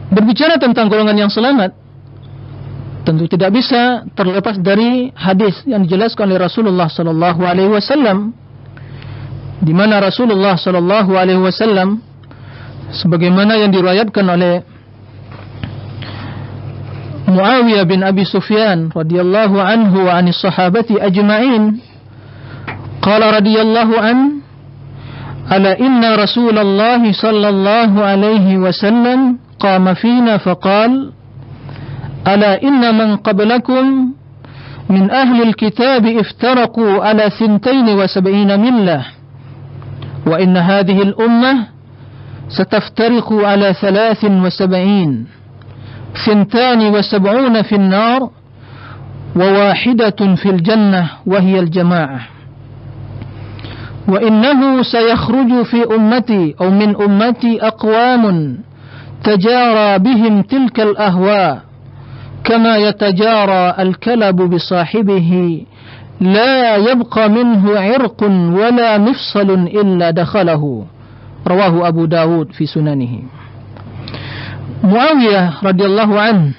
Berbicara tentang golongan yang selamat, tentu tidak bisa terlepas dari hadis yang dijelaskan oleh Rasulullah sallallahu alaihi wasallam, di mana Rasulullah sallallahu alaihi wasallam sebagaimana yang diriwayatkan oleh Muawiyah bin Abi Sufyan radhiyallahu anhu wa anis sahabati ajma'in, qala radhiyallahu an, ala inna Rasulullah sallallahu alaihi wasallam qama fina faqal, ala inna man qablakum min ahli alkitab iftaraqu ala 72 millah, wa inna hadhihi al-ummah sataftariqu ala 73, 72 في النار وواحدة في الجنة وهي الجماعة, وإنه سيخرج في أمتي أو من أمتي أقوام تجارى بهم تلك الأهواء كما يتجارى الكلب بصاحبه لا يبقى منه عرق ولا مفصل إلا دخله, رواه أبو داود في سننه. Muawiyah radhiyallahu an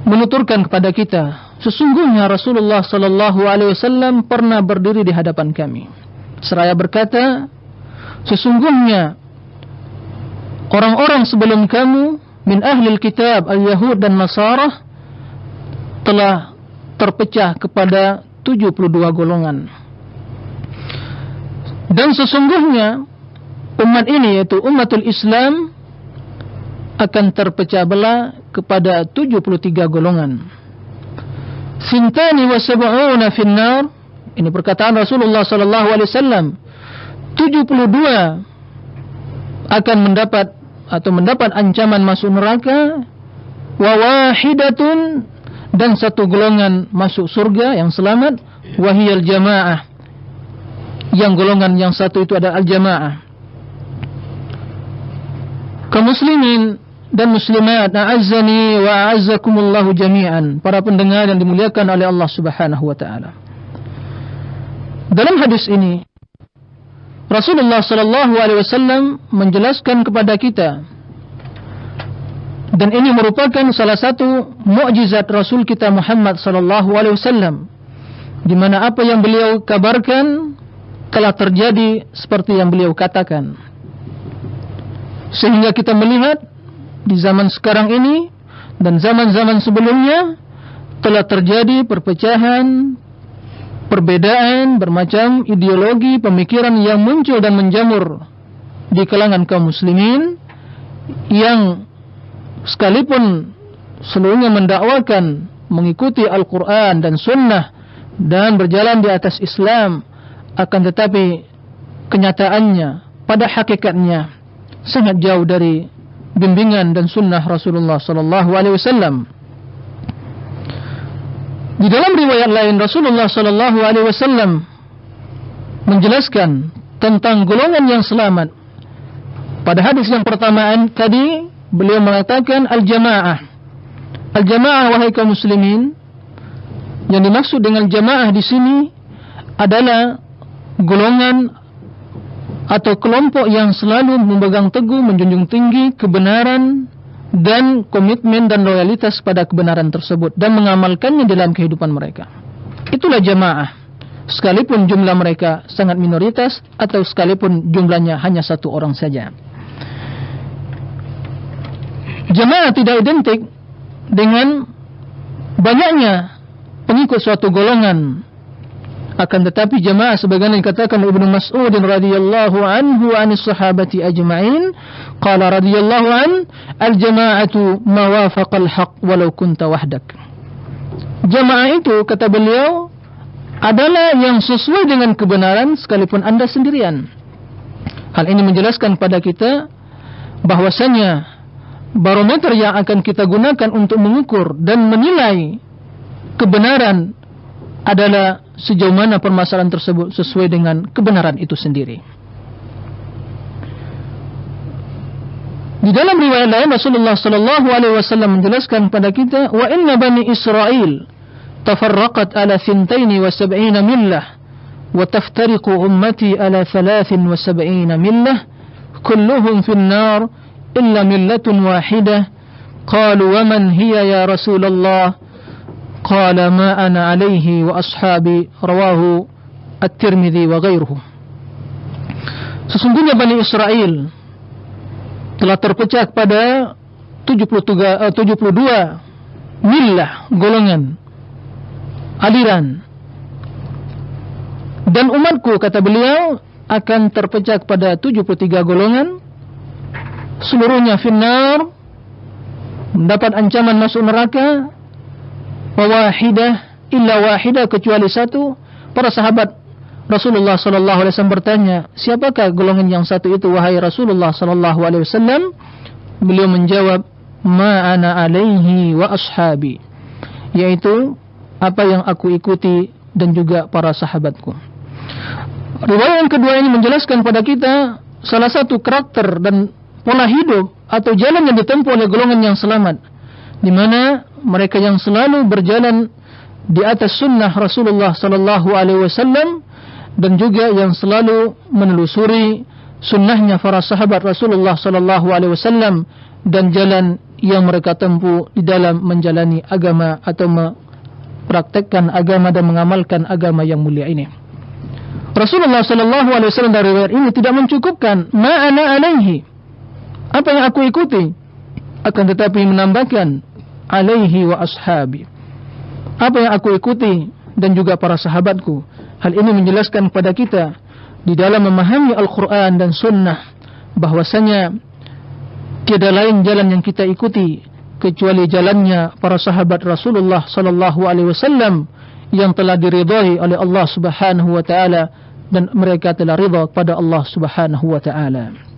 menuturkan kepada kita, sesungguhnya Rasulullah sallallahu alaihi wasallam pernah berdiri di hadapan kami seraya berkata, sesungguhnya orang-orang sebelum kamu min ahlil kitab al-Yahud dan Nasara telah terpecah kepada 72 golongan, dan sesungguhnya umat ini, yaitu umatul Islam, akan terpecah belah kepada 73 golongan. Sintani wa sab'una finnar, ini perkataan Rasulullah sallallahu alaihi wasallam, 72 akan mendapat ancaman masuk neraka, wa wahidatun, dan satu golongan masuk surga yang selamat, wahiyal jamaah, yang golongan yang satu itu adalah al-jamaah. Kaum muslimin dan muslimat, a'azzani wa a'azzakumullahu jami'an, para pendengar yang dimuliakan oleh Allah Subhanahu wa taala. Dalam hadis ini Rasulullah sallallahu alaihi wasallam menjelaskan kepada kita, dan ini merupakan salah satu mukjizat Rasul kita Muhammad sallallahu alaihi wasallam, di mana apa yang beliau kabarkan telah terjadi seperti yang beliau katakan, sehingga kita melihat di zaman sekarang ini dan zaman-zaman sebelumnya telah terjadi perpecahan, perbedaan, bermacam ideologi, pemikiran yang muncul dan menjamur di kalangan kaum muslimin, yang sekalipun seluruhnya mendakwakan mengikuti Al-Quran dan Sunnah dan berjalan di atas Islam, akan tetapi kenyataannya pada hakikatnya sangat jauh dari bimbingan dan sunnah Rasulullah sallallahu alaihi wasallam. Di dalam riwayat lain Rasulullah sallallahu alaihi wasallam menjelaskan tentang golongan yang selamat. Pada hadis yang pertama tadi beliau mengatakan al-jamaah. Al-jamaah, wahai kaum muslimin, yang dimaksud dengan jamaah di sini adalah golongan atau kelompok yang selalu memegang teguh, menjunjung tinggi kebenaran dan komitmen dan loyalitas pada kebenaran tersebut dan mengamalkannya dalam kehidupan mereka. Itulah jamaah, sekalipun jumlah mereka sangat minoritas atau sekalipun jumlahnya hanya satu orang saja. Jamaah tidak identik dengan banyaknya pengikut suatu golongan. Akan tetapi jamaah sebagaimana dikatakan Ibnu Mas'ud radhiyallahu anhu anis sahabati ajma'in, qala radhiyallahu an, al-jama'atu ma wafaqal haqq walau kunta wahdak. Jamaah itu, kata beliau, adalah yang sesuai dengan kebenaran sekalipun anda sendirian. Hal ini menjelaskan pada kita bahwasanya barometer yang akan kita gunakan untuk mengukur dan menilai kebenaran adalah sejauh mana permasalahan tersebut sesuai dengan kebenaran itu sendiri. Di dalam riwayat lain Rasulullah sallallahu alaihi wasallam menjelaskan kepada kita, wa inna bani Israil tafarraqat ala 72 millah wa taftariqu ummati ala 73 millah kulluhum fin nar illa millatun wahidah. Qalu wa man hiya ya Rasulullah? Qala ma ana alaihi wa ashabi. Rawahu At-Tirmidzi wa ghairuhu. Sesungguhnya Bani Israel telah terpecah pada 72 millah, golongan, aliran. Dan umatku, kata beliau, akan terpecah pada 73 golongan, seluruhnya finnar, mendapat ancaman masuk neraka. Wa wahidah illa wahidah, kecuali satu. Para sahabat Rasulullah sallallahu alaihi wasallam bertanya, siapakah golongan yang satu itu wahai Rasulullah sallallahu alaihi wasallam? Beliau menjawab, ma ana alaihi wa ashabi, yaitu apa yang aku ikuti dan juga para sahabatku. Riwayat yang kedua ini menjelaskan pada kita salah satu karakter dan pola hidup atau jalan yang ditempuh oleh golongan yang selamat, di mana mereka yang selalu berjalan di atas sunnah Rasulullah sallallahu alaihi wasallam dan juga yang selalu menelusuri sunnahnya para sahabat Rasulullah sallallahu alaihi wasallam dan jalan yang mereka tempuh di dalam menjalani agama atau mempraktekkan agama dan mengamalkan agama yang mulia ini. Rasulullah sallallahu alaihi wasallam dari riwayat ini tidak mencukupkan ma ana alaihi, apa yang aku ikuti, akan tetapi menambahkan alaihi wa ashabi, apa yang aku ikuti dan juga para sahabatku. Hal ini menjelaskan kepada kita di dalam memahami Al-Quran dan Sunnah bahwasanya tiada lain jalan yang kita ikuti kecuali jalannya para sahabat Rasulullah sallallahu alaihi wasallam yang telah diridhai oleh Allah Subhanahu wa taala dan mereka telah ridha kepada Allah Subhanahu wa taala.